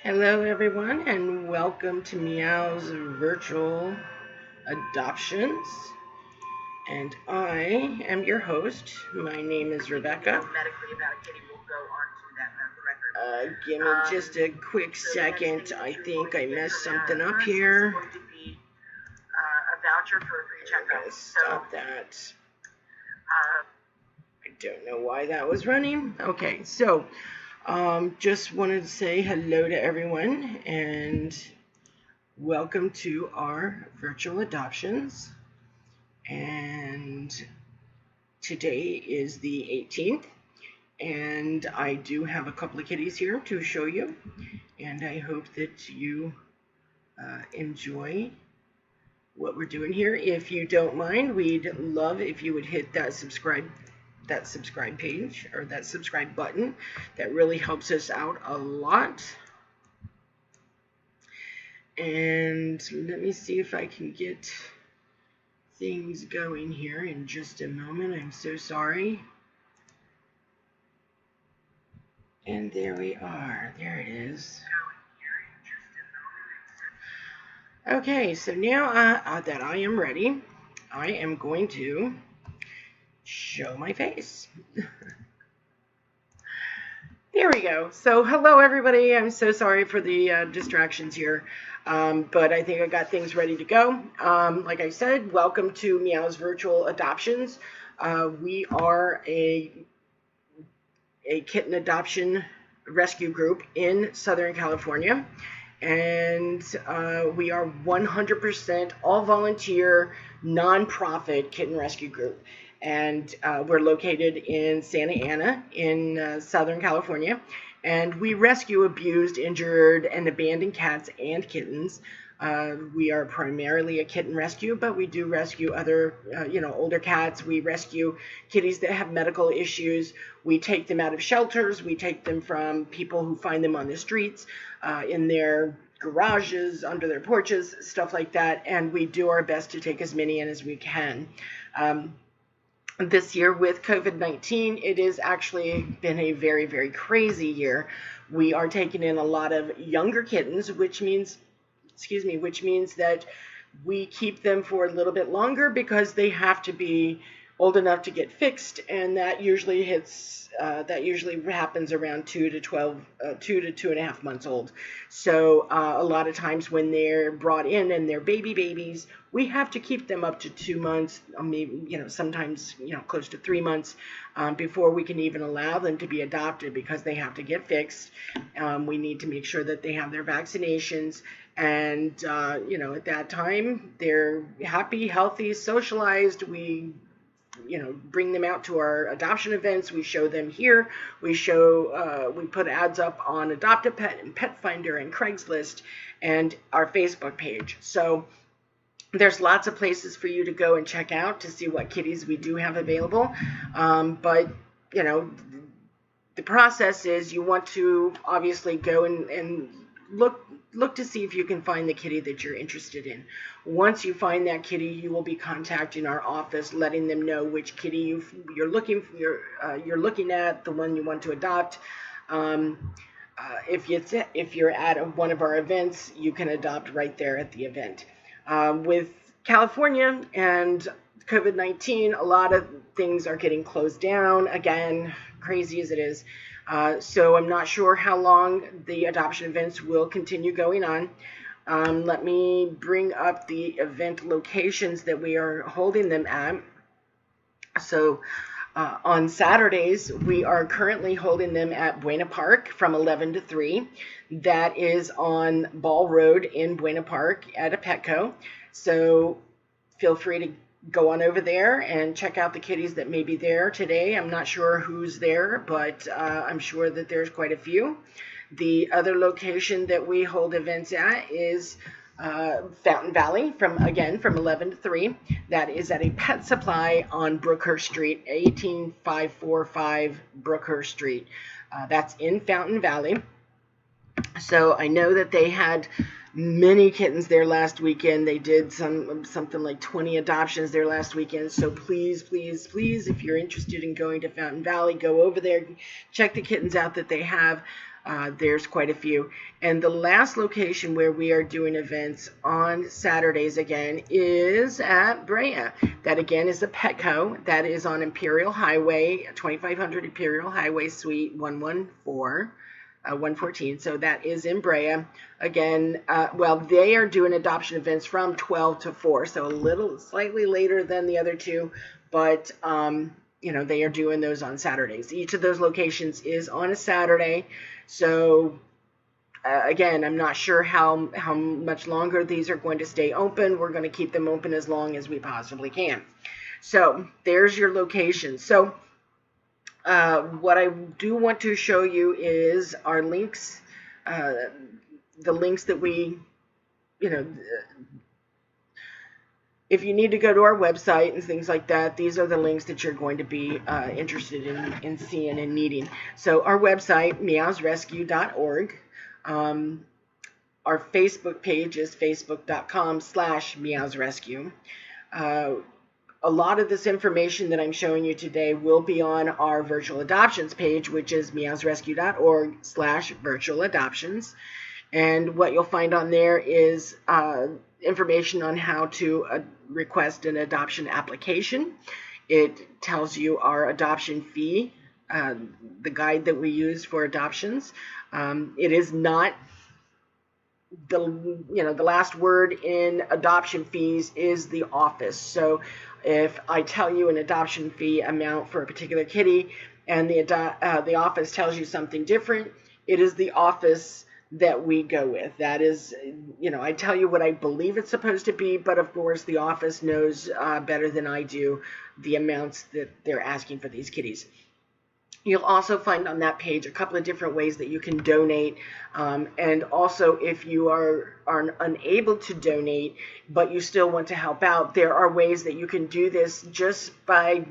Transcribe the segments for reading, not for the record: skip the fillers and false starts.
Hello everyone and welcome to Meow's Virtual Adoptions, and I am your host. My name is Rebecca. Give me just a quick second. I think I messed something up here. I'm going to stop that. I don't know why that was running. Okay, so just wanted to say hello to everyone and welcome to our virtual adoptions. And today is the 18th, and I do have a couple of kitties here to show you, and I hope that you enjoy what we're doing here. If you don't mind, we'd love if you would hit that subscribe page or that subscribe button. That really helps us out a lot. And let me see if I can get things going here in just a moment. I'm so sorry. And there we are. There it is. Okay, so now that I am ready, I am going to show my face. There we go. So hello everybody. I'm so sorry for the distractions here, but I think I got things ready to go. Like I said, welcome to Meow's Virtual Adoptions. We are a kitten adoption rescue group in Southern California, and we are 100% all volunteer, nonprofit kitten rescue group. And we're located in Santa Ana in Southern California, and we rescue abused, injured, and abandoned cats and kittens. We are primarily a kitten rescue, but we do rescue other, older cats. We rescue kitties that have medical issues. We take them out of shelters. We take them from people who find them on the streets, in their garages, under their porches, stuff like that. And we do our best to take as many in as we can. This year with COVID-19, it has actually been a very, very crazy year. We are taking in a lot of younger kittens, which means that we keep them for a little bit longer because they have to be old enough to get fixed, and that usually happens around 2 to 2.5 months old. So a lot of times when they're brought in and they're babies, we have to keep them up to 2 months, maybe sometimes close to 3 months, before we can even allow them to be adopted, because they have to get fixed. We need to make sure that they have their vaccinations, and at that time they're happy, healthy, socialized. We bring them out to our adoption events. We show them here. We put ads up on Adopt a Pet and Pet Finder and Craigslist and our Facebook page. So there's lots of places for you to go and check out to see what kitties we do have available. But the process is you want to obviously go and look to see if you can find the kitty that you're interested in. Once you find that kitty, you will be contacting our office, letting them know which kitty you're looking at, the one you want to adopt. If you're at one of our events, you can adopt right there at the event. With California and COVID-19, a lot of things are getting closed down again, crazy as it is. So I'm not sure how long the adoption events will continue going on. Let me bring up the event locations that we are holding them at. So on Saturdays, we are currently holding them at Buena Park from 11 to 3. That is on Ball Road in Buena Park at a Petco. So feel free to go on over there and check out the kitties that may be there today. I'm not sure who's there, but I'm sure that there's quite a few. The other location that we hold events at is Fountain Valley, from 11 to 3. That is at a Pet Supply on Brookhurst Street, 18545 Brookhurst Street. That's in Fountain Valley. So I know that they had many kittens there last weekend. They did something like 20 adoptions there last weekend. So please, please, please, if you're interested in going to Fountain Valley, go over there, check the kittens out that they have. There's quite a few. And the last location where we are doing events on Saturdays again is at Brea. That again is a Petco. That is on Imperial Highway, 2500 Imperial Highway, Suite 114. 114. So that is in Brea. Again, well, they are doing adoption events from 12 to 4, so slightly later than the other two, but they are doing those on Saturdays. Each of those locations is on a Saturday. So again, I'm not sure how much longer these are going to stay open. We're going to keep them open as long as we possibly can. So there's your location. So what I do want to show you is our links, the links that we, if you need to go to our website and things like that, these are the links that you're going to be interested in seeing and needing. So our website, MeoowzResQ.org. Our Facebook page is facebook.com/MeoowzResQ. A lot of this information that I'm showing you today will be on our virtual adoptions page, which is MeoowzResQ.org/virtual adoptions. And what you'll find on there is information on how to request an adoption application. It tells you our adoption fee, the guide that we use for adoptions. It is not the last word in adoption fees is the office. So if I tell you an adoption fee amount for a particular kitty and the office tells you something different, it is the office that we go with. That is, I tell you what I believe it's supposed to be, but of course the office knows better than I do the amounts that they're asking for these kitties. You'll also find on that page a couple of different ways that you can donate. And also, if you are unable to donate, but you still want to help out, there are ways that you can do this just by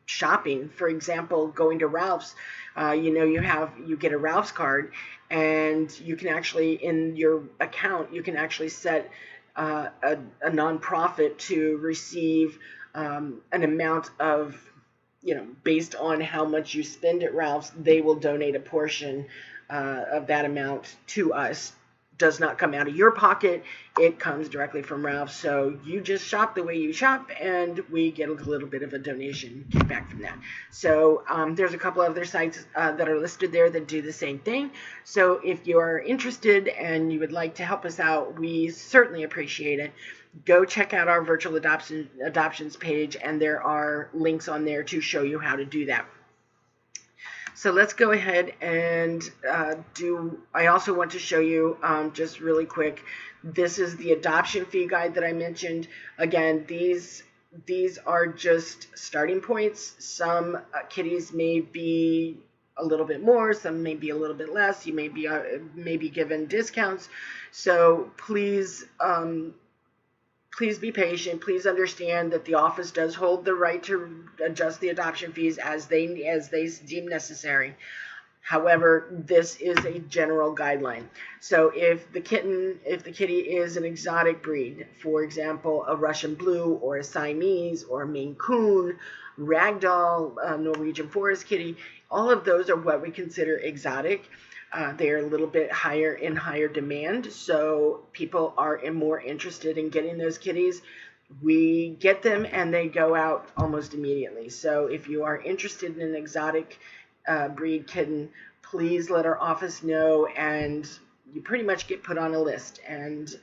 shopping. For example, going to Ralph's. You get a Ralph's card, and you can actually, in your account, you can actually set a nonprofit to receive an amount of, based on how much you spend at Ralph's, they will donate a portion of that amount to us. Does not come out of your pocket. It comes directly from Ralph's. So you just shop the way you shop, and we get a little bit of a donation kickback from that. So there's a couple other sites that are listed there that do the same thing. So if you are interested and you would like to help us out, we certainly appreciate it. Go check out our virtual adoptions page, and there are links on there to show you how to do that. So let's go ahead and I also want to show you just really quick, this is the adoption fee guide that I mentioned. Again, these are just starting points. Some kitties may be a little bit more, some may be a little bit less. You may be given discounts. So please be patient. Please understand that the office does hold the right to adjust the adoption fees as they deem necessary. However, this is a general guideline. So if the kitty is an exotic breed, for example, a Russian Blue or a Siamese or a Maine Coon, Ragdoll, Norwegian Forest Kitty, all of those are what we consider exotic. They're a little bit higher demand, so people are more interested in getting those kitties. We get them and they go out almost immediately. So if you are interested in an exotic breed kitten, please let our office know, and you pretty much get put on a list, and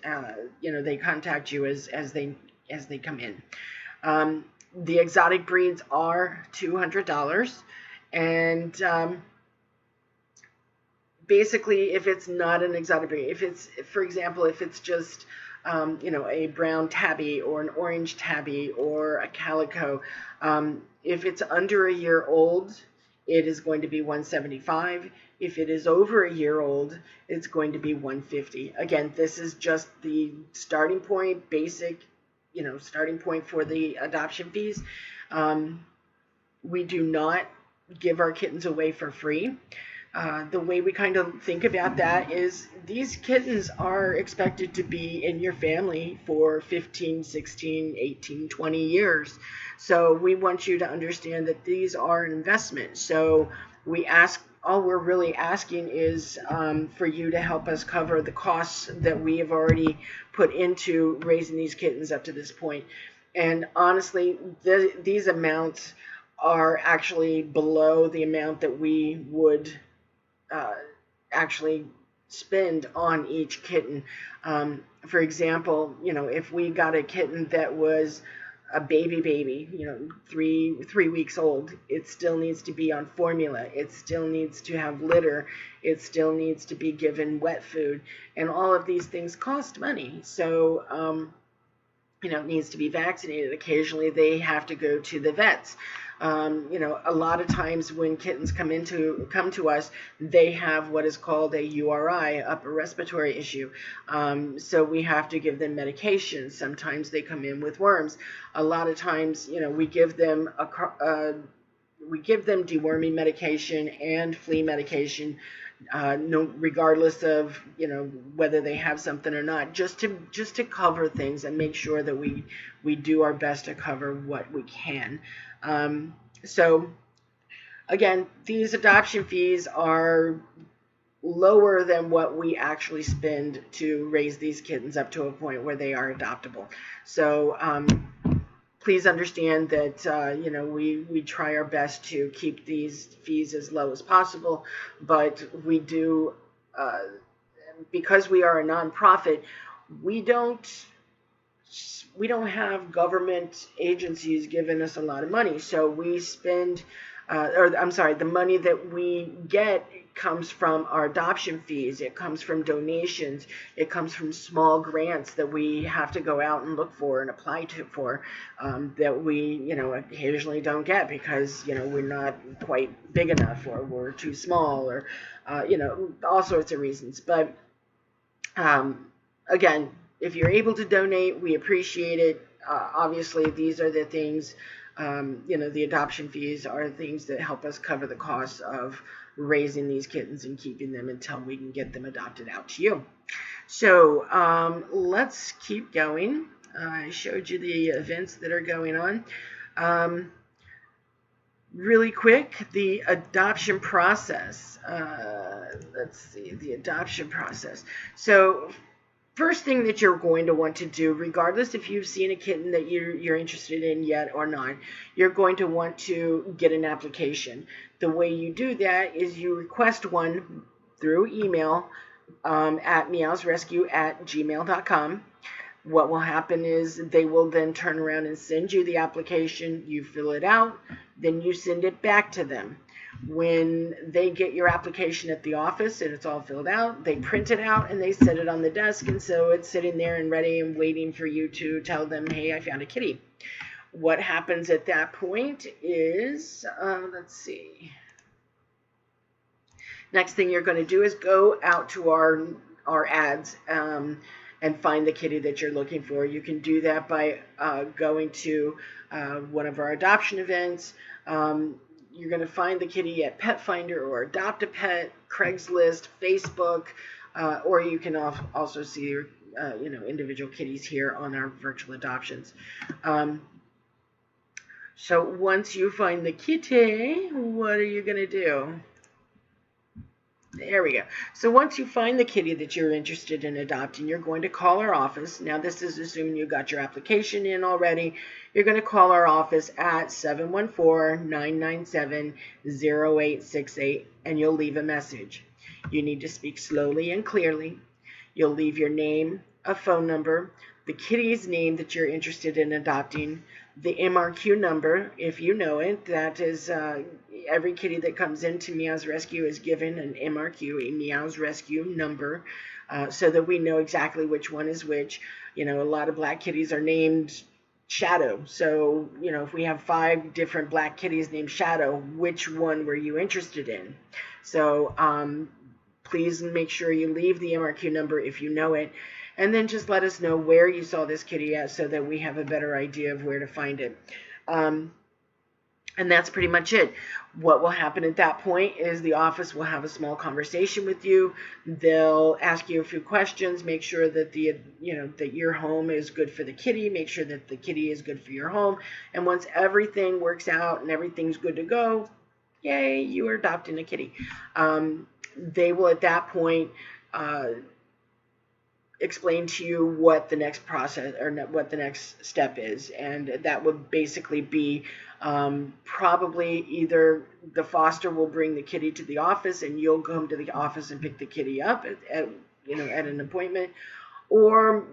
they contact you as they come in. The exotic breeds are $200, and basically, if it's not an exotic breed, for example, if it's just a brown tabby or an orange tabby or a calico, if it's under a year old, it is going to be $175. If it is over a year old, it's going to be $150. Again, this is just the starting point, basic, starting point for the adoption fees. We do not give our kittens away for free. The way we kind of think about that is these kittens are expected to be in your family for 15, 16, 18, 20 years. So we want you to understand that these are an investment. So we ask, all we're really asking is for you to help us cover the costs that we have already put into raising these kittens up to this point. And honestly, these amounts are actually below the amount that we would actually spend on each kitten. For example, if we got a kitten that was a baby, 3 weeks old, it still needs to be on formula. It still needs to have litter. It still needs to be given wet food. And all of these things cost money. So, it needs to be vaccinated. Occasionally they have to go to the vets. A lot of times when kittens come to us, they have what is called a URI, upper respiratory issue. So we have to give them medication. Sometimes they come in with worms. A lot of times, we give them deworming medication and flea medication, regardless of whether they have something or not, just to cover things and make sure that we do our best to cover what we can. So again, these adoption fees are lower than what we actually spend to raise these kittens up to a point where they are adoptable. So please understand that we try our best to keep these fees as low as possible, but we do, because we are a nonprofit, we don't have government agencies giving us a lot of money. So we spend, the money that we get comes from our adoption fees. It comes from donations. It comes from small grants that we have to go out and look for and apply for, that we, occasionally don't get because, we're not quite big enough, or we're too small, or, all sorts of reasons. But, again, if you're able to donate, we appreciate it. Obviously, these are the things, the adoption fees are things that help us cover the costs of raising these kittens and keeping them until we can get them adopted out to you. So let's keep going. I showed you the events that are going on. Really quick, the adoption process. Let's see, the adoption process. So first thing that you're going to want to do, regardless if you've seen a kitten that you're interested in yet or not, you're going to want to get an application. The way you do that is you request one through email at MeoowzResQ@gmail.com. What will happen is they will then turn around and send you the application. You fill it out, then you send it back to them. When they get your application at the office and it's all filled out, they print it out and they set it on the desk, and so it's sitting there and ready and waiting for you to tell them, hey, I found a kitty. What happens at that point is, let's see. Next thing you're going to do is go out to our ads and find the kitty that you're looking for. You can do that by going to one of our adoption events. You're going to find the kitty at Pet Finder or Adopt a Pet, Craigslist, Facebook, or you can also see your individual kitties here on our virtual adoptions. So once you find the kitty, what are you going to do? There we go. So once you find the kitty that you're interested in adopting, you're going to call our office. Now this is assuming you got your application in already. You're going to call our office at 714-997-0868 and you'll leave a message. You need to speak slowly and clearly. You'll leave your name, a phone number, the kitty's name that you're interested in adopting, the MRQ number, if you know it. That is, every kitty that comes into MeoowzResQ is given an MRQ, a MeoowzResQ number, so that we know exactly which one is which. A lot of black kitties are named Shadow. So, if we have 5 different black kitties named Shadow, which one were you interested in? So, please make sure you leave the MRQ number if you know it. And then just let us know where you saw this kitty at so that we have a better idea of where to find it. And that's pretty much it. What will happen at that point is the office will have a small conversation with you. They'll ask you a few questions, make sure that that your home is good for the kitty, make sure that the kitty is good for your home. And once everything works out and everything's good to go, yay, you are adopting a kitty. They will at that point explain to you what the next process or what the next step is, and that would basically be probably either the foster will bring the kitty to the office and you'll come to the office and pick the kitty up at an appointment, or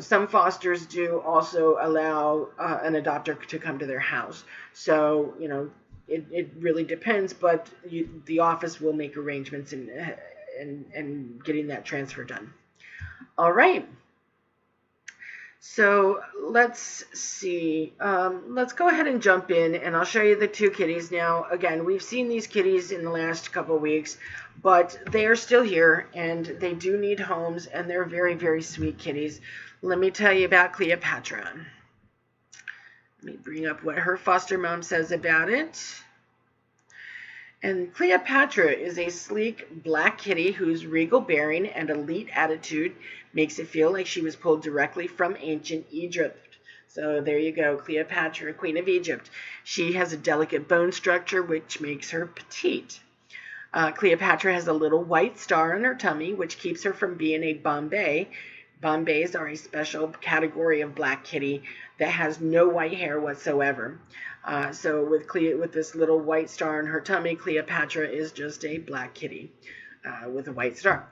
some fosters do also allow an adopter to come to their house. So it really depends, but the office will make arrangements and getting that transfer done. All right, so let's see. Let's go ahead and jump in, and I'll show you the two kitties. Now, again, we've seen these kitties in the last couple of weeks, but they are still here, and they do need homes, and they're very, very sweet kitties. Let me tell you about Cleopatra. Let me bring up what her foster mom says about it. And Cleopatra is a sleek black kitty whose regal bearing and elite attitude makes it feel like she was pulled directly from ancient Egypt. So there you go, Cleopatra, Queen of Egypt. She has a delicate bone structure which makes her petite. Cleopatra has a little white star on her tummy which keeps her from being a Bombay. Bombays are a special category of black kitty that has no white hair whatsoever. So with this little white star on her tummy, Cleopatra is just a black kitty with a white star.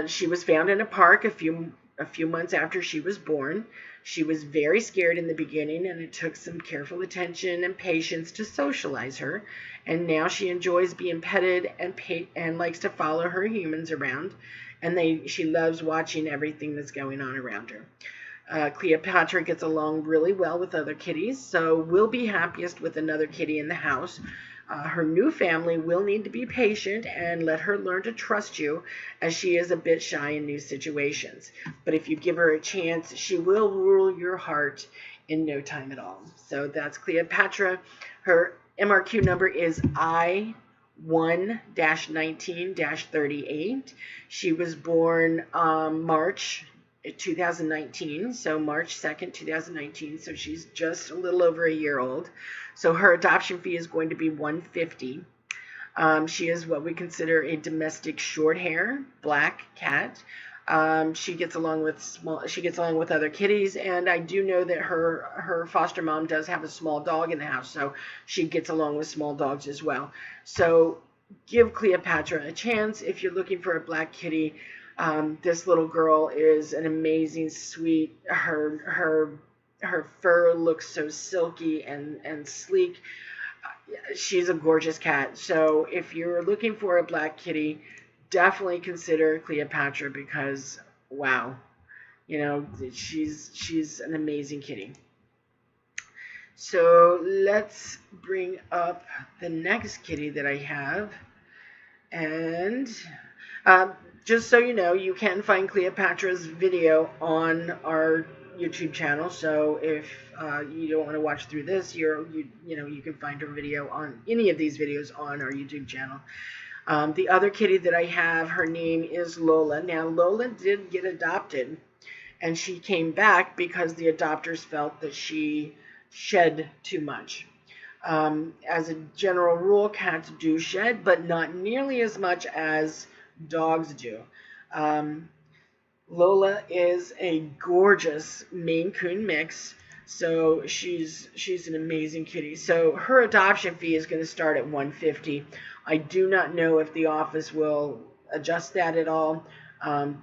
She was found in a park a few months after she was born. She was very scared in the beginning, and it took some careful attention and patience to socialize her. And now she enjoys being petted and likes to follow her humans around. And she loves watching everything that's going on around her. Cleopatra gets along really well with other kitties, so will be happiest with another kitty in the house. Her new family will need to be patient and let her learn to trust you, as she is a bit shy in new situations. But if you give her a chance, she will rule your heart in no time at all. So that's Cleopatra. Her MRQ number is I1-19-38. She was born March 2019, so March 2nd, 2019, so she's just a little over a year old. So her adoption fee is going to be $150. She is what we consider a domestic short hair black cat. She gets along with other kitties, and I do know that her foster mom does have a small dog in the house, so she gets along with small dogs as well. So give Cleopatra a chance if you're looking for a black kitty. This little girl is an amazing, sweet. Her fur looks so silky and sleek. She's a gorgeous cat. So if you're looking for a black kitty, definitely consider Cleopatra, because wow, she's an amazing kitty. So let's bring up the next kitty that I have, and just so you know, you can find Cleopatra's video on our YouTube channel. So if you don't want to watch through this, you can find her video on any of these videos on our YouTube channel. The other kitty that I have, her name is Lola. Now, Lola did get adopted, and she came back because the adopters felt that she shed too much. As a general rule, cats do shed, but not nearly as much as dogs do. Lola is a gorgeous Maine Coon mix, so she's an amazing kitty. So her adoption fee is going to start at $150. I do not know if the office will adjust that at all,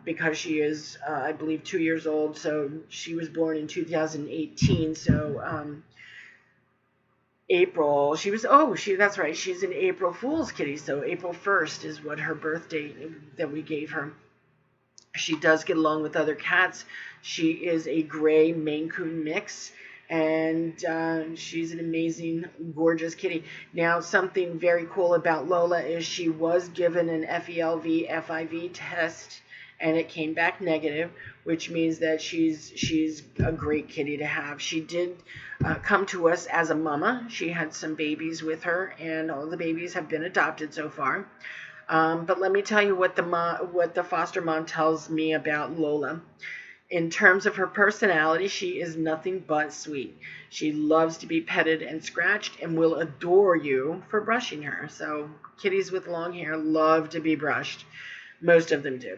because she is, I believe, 2 years old. So she was born in 2018. So April, that's right, she's an April Fool's kitty. So April 1st is what her birth date that we gave her. She does get along with other cats. She is a gray Maine Coon mix, and she's an amazing, gorgeous kitty. Now, something very cool about Lola is she was given an FELV, FIV test and it came back negative, which means that she's a great kitty to have. She did come to us as a mama. She had some babies with her, and all the babies have been adopted so far. But let me tell you what the foster mom tells me about Lola. In terms of her personality, she is nothing but sweet. She loves to be petted and scratched and will adore you for brushing her. So kitties with long hair love to be brushed. Most of them do.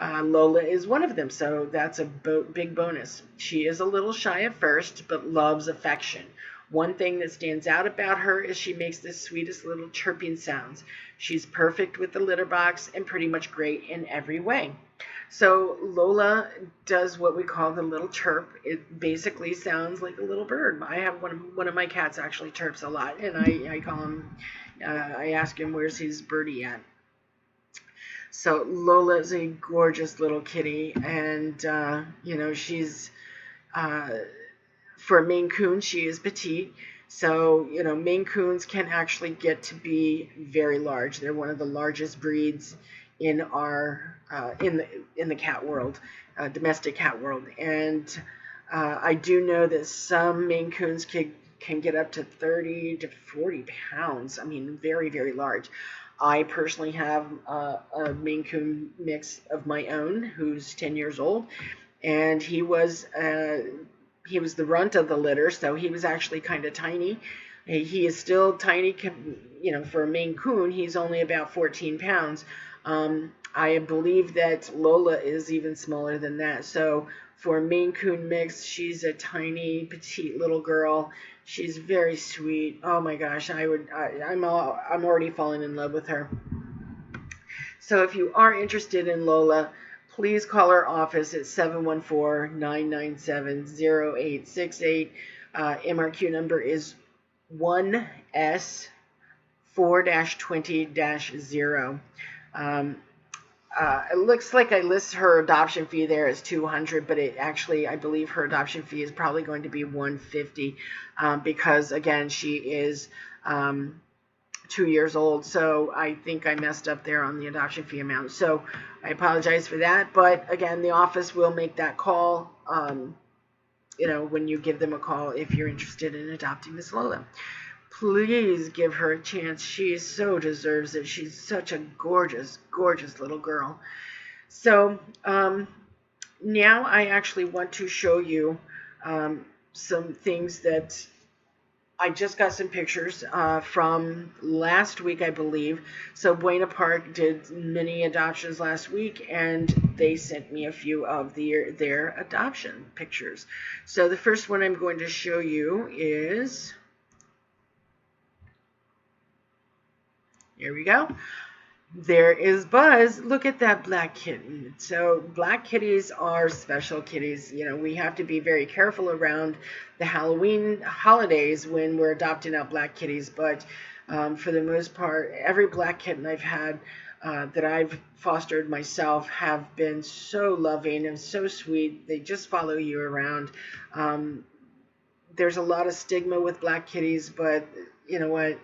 Lola is one of them, so that's a big bonus. She is a little shy at first, but loves affection. One thing that stands out about her is she makes the sweetest little chirping sounds. She's perfect with the litter box and pretty much great in every way. So Lola does what we call the little chirp. It basically sounds like a little bird. I have one of my cats actually chirps a lot, and I call him, I ask him where's his birdie at. So Lola is a gorgeous little kitty, and she's for a Maine Coon, she is petite. So, Maine Coons can actually get to be very large. They're one of the largest breeds in our in the cat world, domestic cat world. And I do know that some Maine Coons can get up to 30 to 40 pounds. I mean, very, very large. I personally have a Maine Coon mix of my own who's 10 years old, and he was the runt of the litter, so he was actually kind of tiny. He is still tiny, for a Maine Coon. He's only about 14 pounds. I believe that Lola is even smaller than that. So for a Maine Coon mix, she's a tiny, petite little girl. She's very sweet. Oh my gosh, I'm already falling in love with her. So if you are interested in Lola, please call our office at 714-997-0868. MRQ number is 1S4-20-0. It looks like I list her adoption fee there as $200, but it actually, I believe her adoption fee is probably going to be $150 because, again, she is 2 years old. So I think I messed up there on the adoption fee amount. So I apologize for that. But, again, the office will make that call, when you give them a call if you're interested in adopting Miss Lola. Please give her a chance. She so deserves it. She's such a gorgeous, gorgeous little girl. So now I actually want to show you some things that I just got some pictures from last week, I believe. So Buena Park did many adoptions last week, and they sent me a few of their adoption pictures. So the first one I'm going to show you is... Here we go. There is Buzz. Look at that black kitten. So black kitties are special kitties. We have to be very careful around the Halloween holidays when we're adopting out black kitties. But for the most part, every black kitten I've had that I've fostered myself have been so loving and so sweet. They just follow you around. There's a lot of stigma with black kitties, but you know what?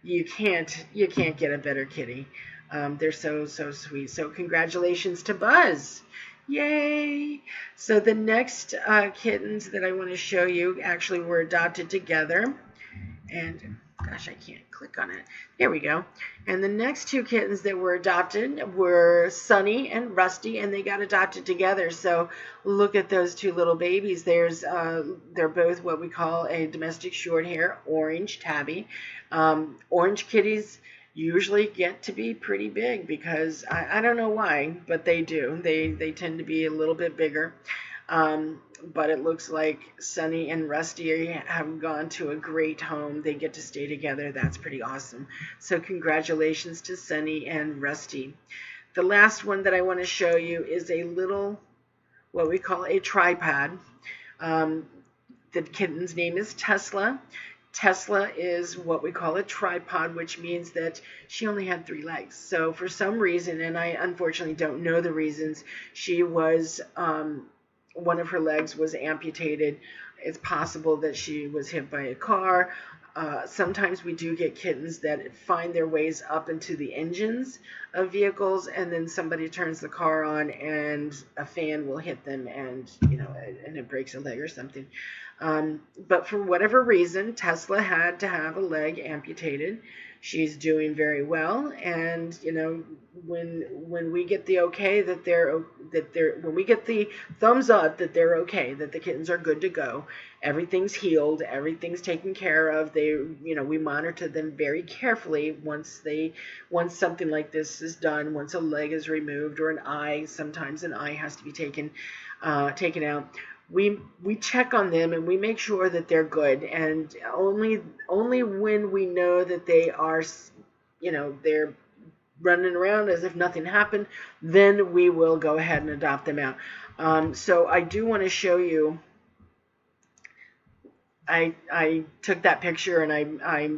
You can't get a better kitty. They're so sweet. So congratulations to Buzz. Yay! So the next kittens that I want to show you actually were adopted together. And gosh, I can't click on it. There we go. And the next two kittens that were adopted were Sunny and Rusty, and they got adopted together. So look at those two little babies. They're both what we call a domestic short hair orange tabby. Orange kitties usually get to be pretty big because I don't know why, but they do. They tend to be a little bit bigger. But it looks like Sunny and Rusty have gone to a great home. They get to stay together. That's pretty awesome. So congratulations to Sunny and Rusty. The last one that I want to show you is a little, what we call a tripod. The kitten's name is Tesla. Tesla is what we call a tripod, which means that she only had 3 legs. So for some reason, and I unfortunately don't know the reasons, she was... one of her legs was amputated. It's possible that she was hit by a car. Sometimes we do get kittens that find their ways up into the engines of vehicles, and then somebody turns the car on and a fan will hit them, and and it breaks a leg or something. But for whatever reason, Tesla had to have a leg amputated. She's doing very well, and when we get the okay when we get the thumbs up that they're okay, that the kittens are good to go, everything's healed, everything's taken care of. We monitor them very carefully once something like this is done, once a leg is removed or sometimes an eye has to be taken out. We check on them and we make sure that they're good, and only when we know that they are, they're running around as if nothing happened, then we will go ahead and adopt them out. So I do want to show you. I took that picture and I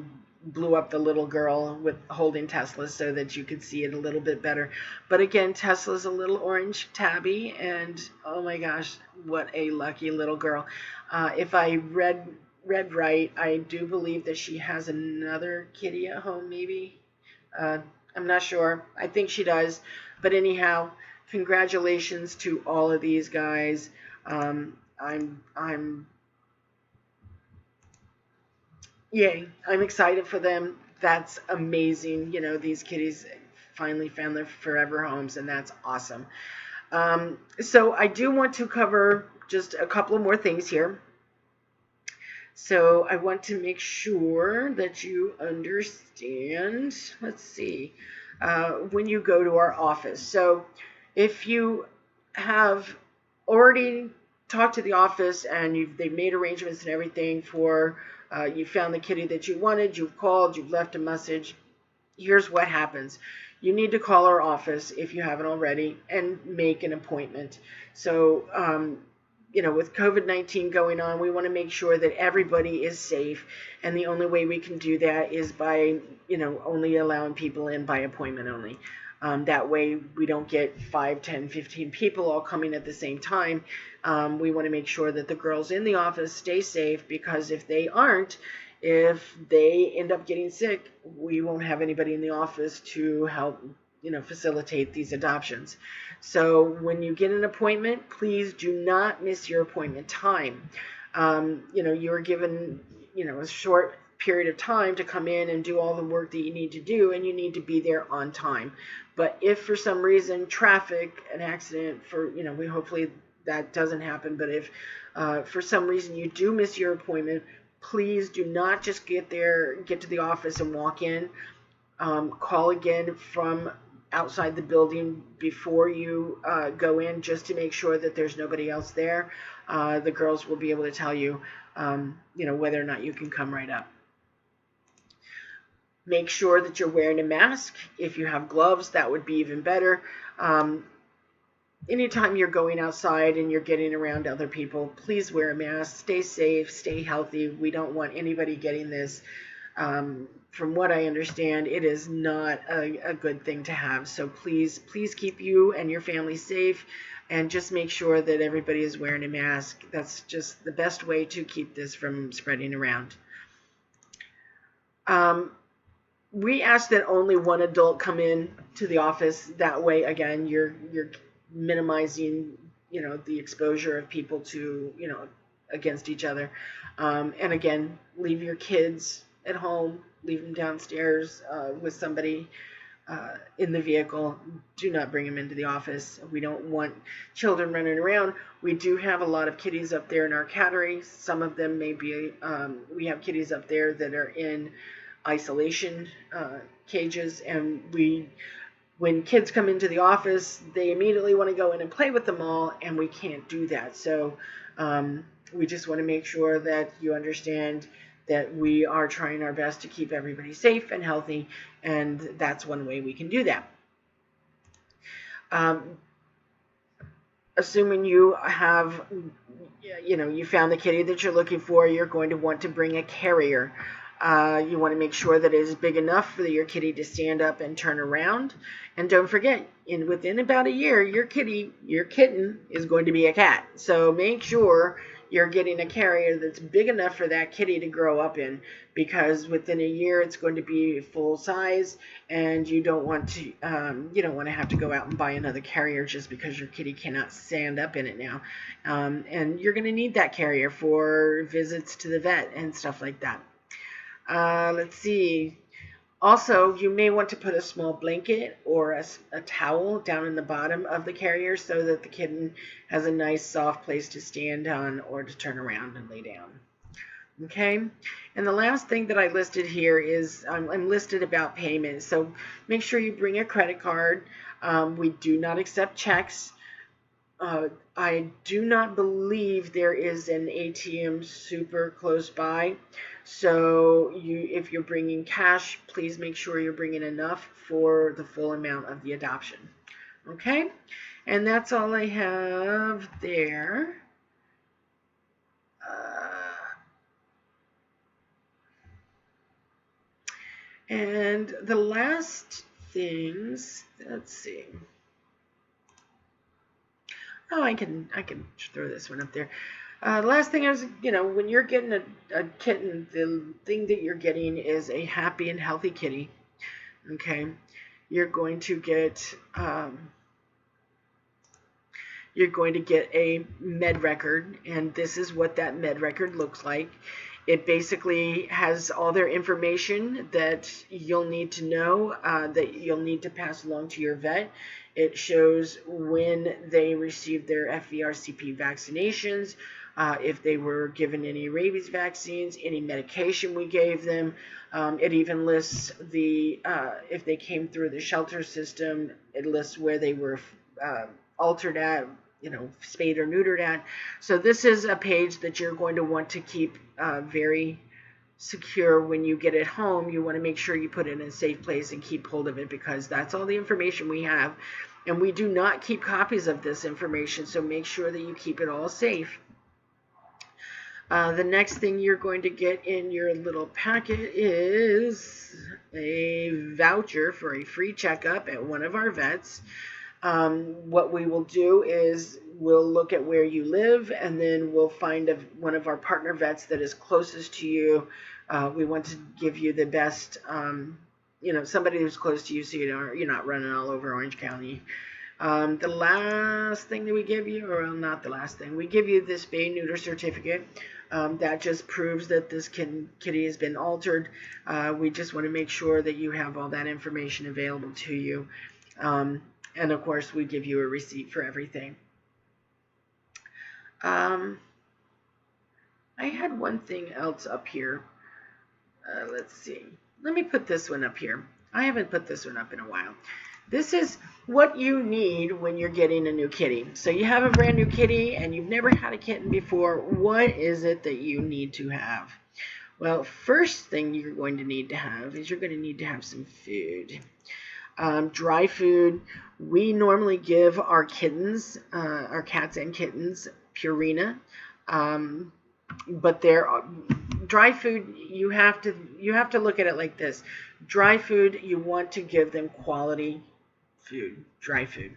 blew up the little girl with holding Tesla so that you could see it a little bit better. But again, Tesla's a little orange tabby, and oh my gosh, what a lucky little girl. If I read right, I do believe that she has another kitty at home, maybe. I'm not sure. I think she does. But anyhow, congratulations to all of these guys. Yay, I'm excited for them. That's amazing. These kitties finally found their forever homes, and that's awesome. So I do want to cover just a couple of more things here. So I want to make sure that you understand. Let's see. When you go to our office. So if you have already talked to the office and they've made arrangements and everything for you found the kitty that you wanted, you've called, you've left a message, here's what happens. You need to call our office if you haven't already and make an appointment. So, with COVID-19 going on, we want to make sure that everybody is safe. And the only way we can do that is by, only allowing people in by appointment only. That way we don't get 5, 10, 15 people all coming at the same time. We want to make sure that the girls in the office stay safe, because if they aren't, if they end up getting sick, we won't have anybody in the office to help, facilitate these adoptions. So when you get an appointment, please do not miss your appointment time. You're given, a short period of time to come in and do all the work that you need to do, and you need to be there on time. But if for some reason, traffic, an accident, we hopefully that doesn't happen, but if for some reason you do miss your appointment, please do not just get to the office and walk in. Call again from outside the building before you go in, just to make sure that there's nobody else there. The girls will be able to tell you, whether or not you can come right up. Make sure that you're wearing a mask. If you have gloves, that would be even better. Anytime you're going outside and you're getting around other people, please wear a mask. Stay safe, stay healthy. We don't want anybody getting this. From what I understand, it is not a good thing to have. So please keep you and your family safe, and just make sure that everybody is wearing a mask. That's just the best way to keep this from spreading around. We ask that only one adult come in to the office. That way, again, you're minimizing, the exposure of people to, against each other. And again, leave your kids at home, leave them downstairs with somebody in the vehicle. Do not bring them into the office. We don't want children running around. We do have a lot of kitties up there in our cattery. Some of them may be, we have kitties up there that are in isolation cages, and when kids come into the office, they immediately want to go in and play with them all, and we can't do that. So we just want to make sure that you understand that we are trying our best to keep everybody safe and healthy, and that's one way we can do that. Assuming you have, you found the kitty that you're looking for, you're going to want to bring a carrier. You want to make sure that it is big enough for your kitty to stand up and turn around. And don't forget, within about a year, your kitten is going to be a cat. So make sure you're getting a carrier that's big enough for that kitty to grow up in, because within a year it's going to be full size, and you don't want to have to go out and buy another carrier just because your kitty cannot stand up in it now. And you're going to need that carrier for visits to the vet and stuff like that. Let's see. Also, you may want to put a small blanket or a towel down in the bottom of the carrier so that the kitten has a nice soft place to stand on or to turn around and lay down. Okay, and the last thing that I listed here is I'm listed about payment. So make sure you bring a credit card. We do not accept checks. I do not believe there is an ATM super close by. So if you're bringing cash, please make sure you're bringing enough for the full amount of the adoption. Okay, and that's all I have there. And the last things, let's see. Oh, I can throw this one up there. The last thing is, when you're getting a kitten, the thing that you're getting is a happy and healthy kitty. Okay, you're going to get a med record, and this is what that med record looks like. It basically has all their information that you'll need to know, that you'll need to pass along to your vet. It shows when they received their FVRCP vaccinations, if they were given any rabies vaccines, any medication we gave them. It even lists if they came through the shelter system. It lists where they were altered at, spayed or neutered at. So this is a page that you're going to want to keep very secure when you get it home. You want to make sure you put it in a safe place and keep hold of it, because that's all the information we have. And we do not keep copies of this information, so make sure that you keep it all safe. The next thing you're going to get in your little packet is a voucher for a free checkup at one of our vets. What we will do is we'll look at where you live, and then we'll find one of our partner vets that is closest to you. We want to give you the best, somebody who's close to you, so you're not running all over Orange County. The last thing that we give you, or not the last thing, we give you this spay neuter certificate. That just proves that this kitty has been altered. We just want to make sure that you have all that information available to you. And of course, we give you a receipt for everything. I had one thing else up here. Let's see. Let me put this one up here. I haven't put this one up in a while. This is what you need when you're getting a new kitty. So you have a brand new kitty and you've never had a kitten before. What is it that you need to have? Well, first thing you're going to need to have is you're going to need to have some food. Dry food. We normally give our kittens, our cats and kittens, Purina. But dry food, you have to look at it like this. Dry food, you want to give them quality food, dry food.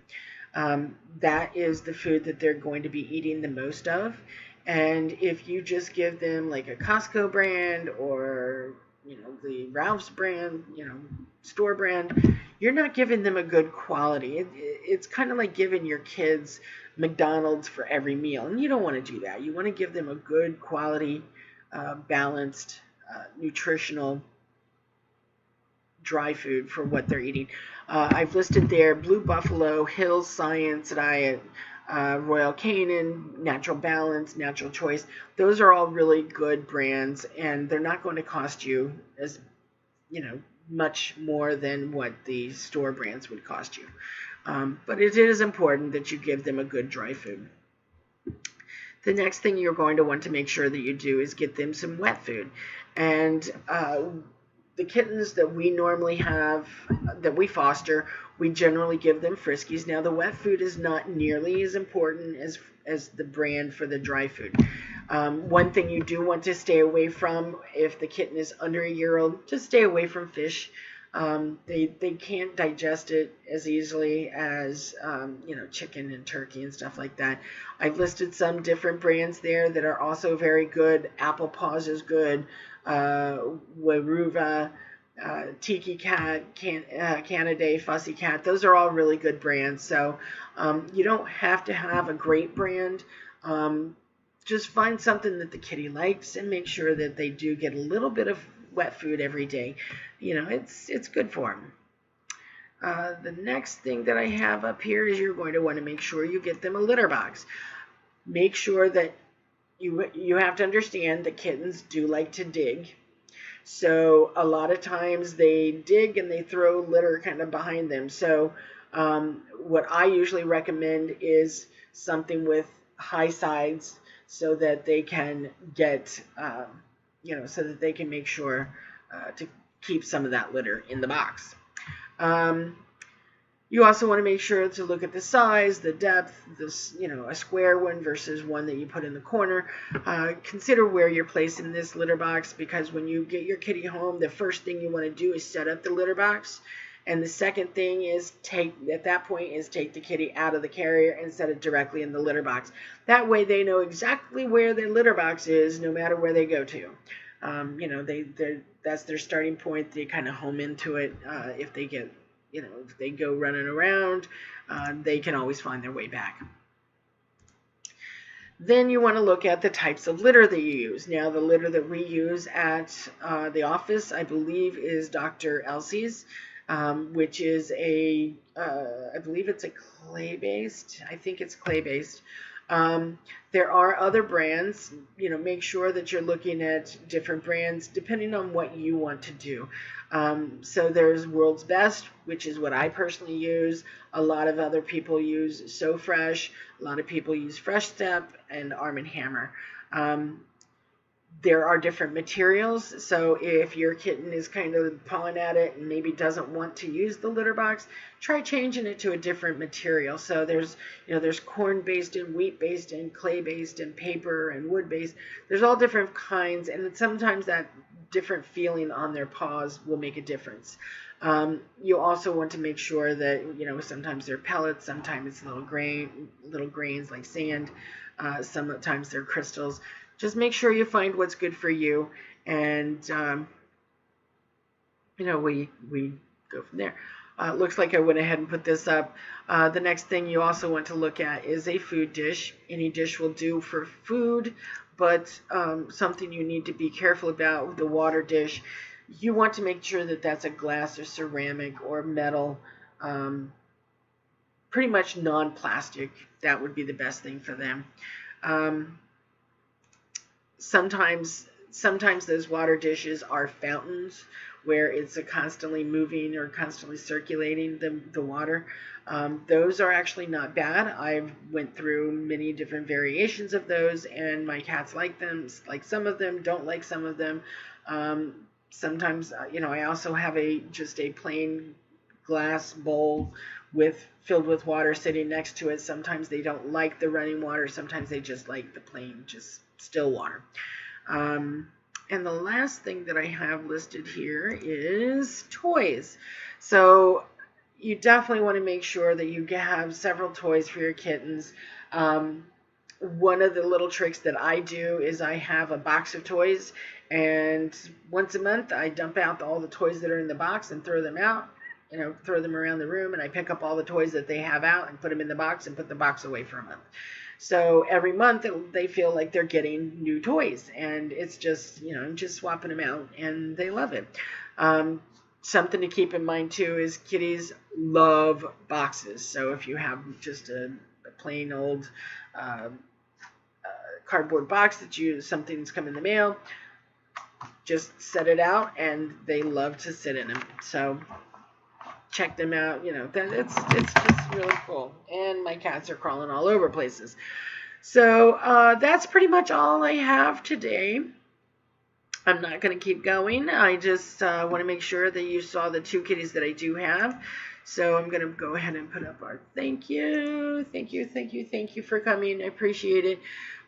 That is the food that they're going to be eating the most of. And if you just give them like a Costco brand or the Ralph's brand, store brand, you're not giving them a good quality. It's kind of like giving your kids McDonald's for every meal, and you don't want to do that. You want to give them a good quality, balanced, nutritional dry food for what they're eating. I've listed there Blue Buffalo, Hills Science Diet, Royal Canin, Natural Balance, Natural Choice. Those are all really good brands, and they're not going to cost you as much more than what the store brands would cost you. But it is important that you give them a good dry food. The next thing you're going to want to make sure that you do is get them some wet food. And the kittens that we normally have, that we foster, we generally give them Friskies. Now, the wet food is not nearly as important as the brand for the dry food. One thing you do want to stay away from, if the kitten is under a year old, just stay away from fish. They can't digest it as easily as chicken and turkey and stuff like that. I've listed some different brands there that are also very good. Apple Paws is good. Waruva, Tiki Cat, Canaday, Fussy Cat. Those are all really good brands. So you don't have to have a great brand. Just find something that the kitty likes and make sure that they do get a little bit of wet food every day. It's good for them. The next thing that I have up here is you're going to want to make sure you get them a litter box. Make sure that you have to understand that kittens do like to dig. So a lot of times they dig and they throw litter kind of behind them. So what I usually recommend is something with high sides so that they can get, so that they can make sure to keep some of that litter in the box. You also want to make sure to look at the size, the depth, a square one versus one that you put in the corner. Consider where you're placing this litter box, because when you get your kitty home, the first thing you want to do is set up the litter box. And the second thing is take the kitty out of the carrier and set it directly in the litter box. That way they know exactly where the litter box is no matter where they go to. That's their starting point. They kind of home into it. If they go running around, they can always find their way back. Then you want to look at the types of litter that you use. Now, the litter that we use at the office, I believe, is Dr. Elsie's, which is I believe it's a clay-based. I think it's clay-based. There are other brands. Make sure that you're looking at different brands depending on what you want to do. So there's World's Best, which is what I personally use. A lot of other people use So Fresh. A lot of people use Fresh Step and Arm & Hammer. There are different materials, so if your kitten is kind of pawing at it and maybe doesn't want to use the litter box, try changing it to a different material. So there's corn-based and wheat-based and clay-based and paper and wood-based. There's all different kinds, and sometimes that different feeling on their paws will make a difference. You also want to make sure that, sometimes they're pellets, sometimes it's little grains like sand, sometimes they're crystals. Just make sure you find what's good for you, and we go from there. Looks like I went ahead and put this up. The next thing you also want to look at is a food dish. Any dish will do for food, but something you need to be careful about with the water dish, you want to make sure that that's a glass or ceramic or metal, pretty much non-plastic. That would be the best thing for them. Sometimes those water dishes are fountains where it's a constantly moving or constantly circulating the water. Those are actually not bad. I've went through many different variations of those, and my cats like them, like some of them, don't like some of them. Sometimes, I also have just a plain glass bowl filled with water sitting next to it. Sometimes they don't like the running water. Sometimes they just like the plain, just still water. And the last thing that I have listed here is toys. So you definitely want to make sure that you have several toys for your kittens. One of the little tricks that I do is I have a box of toys, and once a month I dump out all the toys that are in the box and throw them out. Throw them around the room, and I pick up all the toys that they have out and put them in the box and put the box away for a month. So every month they feel like they're getting new toys, and it's just, just swapping them out, and they love it. Something to keep in mind too is kitties love boxes. So if you have just a plain old cardboard box something's come in the mail, just set it out, and they love to sit in them. So check them out. It's just really cool. And my cats are crawling all over places. So that's pretty much all I have today. I'm not going to keep going. I just want to make sure that you saw the 2 kitties that I do have. So I'm going to go ahead and put up our thank you. Thank you for coming. I appreciate it.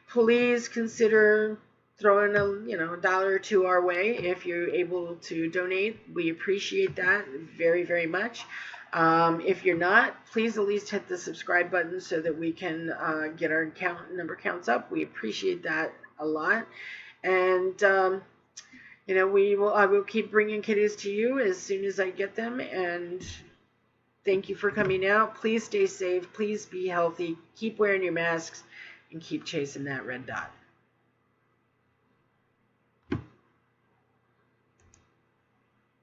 Please consider throw in a dollar or two our way if you're able to donate. We appreciate that very, very much. If you're not, please at least hit the subscribe button so that we can get our number counts up. We appreciate that a lot. And I will keep bringing kitties to you as soon as I get them. And thank you for coming out. Please stay safe. Please be healthy. Keep wearing your masks and keep chasing that red dot.